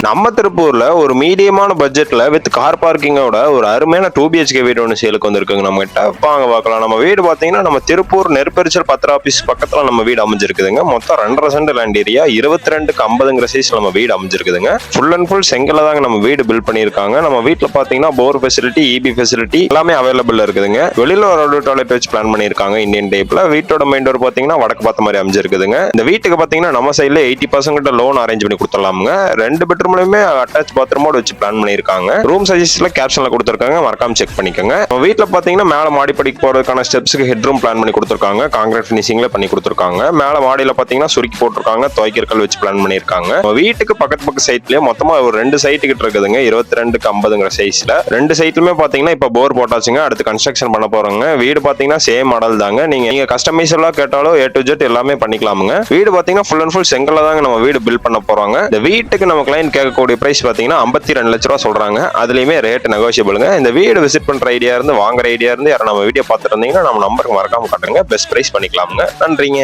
நம்ம திருப்பூர்ல ஒரு மீடியமான பட்ஜெட்ல வித் கார் பார்க்கிங்கோட ஒரு அருமையான 2 BHK வீடு ஒன்று சேலுக்கு வந்திருக்குங்க. நம்ம கிட்ட வாங்க பார்க்கலாம். நம்ம வீடு பாத்தீங்கன்னா நம்ம திருப்பூர் நெற்பரிச்சல் பத்திர ஆபீஸ் பக்கத்துல நம்ம வீடு அமைஞ்சிருக்குதுங்க. மொத்தம் 2.5 சென்ட் லேண்ட் ஏரியா 22:50 சைஸ்ல நம்ம வீடு அமைஞ்சிருக்குதுங்க. ஃபுல் அண்ட் ஃபுல் செங்கல்ல தாங்க நம்ம வீடு பில்ட் பண்ணிருக்காங்க. நம்ம வீட்டுல பாத்தீங்கன்னா போர் ஃபெசிலிட்டி, EB ஃபெசிலிட்டி எல்லாமே அவைலபிள் இருக்குதுங்க. வெளியில ஒரு டாய்லெட் வச்சு பிளான் பண்ணிருக்காங்க இந்தியன் டைப்ல. வீட்டோட மெயின் டோர் பாத்தீங்கன்னா வடக்கு பார்த்த மாதிரி அமைஞ்சிருக்குதுங்க. இந்த வீட்டுக்கு பாத்தீங்கன்னா நம்ம சைடுல 80% லோன் அரேஞ்ச் பண்ணி கொடுத்துடலாமுங்க. 2 பெட்ரூம்லயுமே அட்டாச் பாத்ரூமோட வச்சு பிளான் பண்ணிருக்காங்க. ரூம் சைஸ்ல கேப்ஷன்ல கொடுத்திருக்காங்க, மறக்காம செக் பண்ணிக்கோங்க. வீட்டுல பாத்தீங்கன்னா மேல மாடிப்படிக்கு போறதுக்கான ஸ்டெப்ஸ்க்கு ஹெட் ரூம் பிளான் பண்ணி கொடுத்திருக்காங்க. கான்கிரீட் ஃபினிஷிங்ல பண்ணி கொடுத்திருக்காங்க. மேல மாடியில பாத்தீங்கன்னா சுருக்கி போட்டிருக்காங்க, துவைக்கற்கள் வச்சு பிளான் பண்ணிருக்காங்க. வீட்டுக்கு பக்கத்து சைட்லயே மொத்தமா ஒரு 2 சைட் கிட்ட இருக்குதுங்க. 22:50 சைஸ்ல 2 சைட்லுமே பாத்தீங்கன்னா இப்ப போர் போட்டாச்சுங்க. அடுத்து கன்ஸ்ட்ரக்ஷன் பண்ண போறோங்க. வீடு பாத்தீங்கன்னா சேம் மாடல் தாங்க. நீங்க கஸ்டமைஸ் எல்லாம் கேட்டாலும் A to Z எல்லாமே பண்ணிக்கலாமுங்க. வீடு பாத்தீங்கன்னா ஃபுல் அண்ட் ஃபுல் செங்கல்ல தாங்க நம்ம வீடு பில்ட் பண்ண போறோங்க. இந்த வீட்டுக்கு நம்ம கிளைண்ட் கேட்கக்கூடிய பிரைஸ் பாத்தீங்கன்னா 52 லட்ச ரூபா சொல்றாங்க. அதுலயுமே ரேட் நெகோஷியபிளுங்க. இந்த வீடு விசிட் பண்ற ஐடியா இருந்து, வாங்குற ஐடியா இருந்து யாரும் நம்ம வீடியோ பார்த்துட்டு இருந்தீங்கன்னா நம்ம நம்பருக்கு மறக்காம காட்டுங்க. பெஸ்ட் பிரைஸ் பண்ணிக்கலாமுங்க. நன்றிங்க.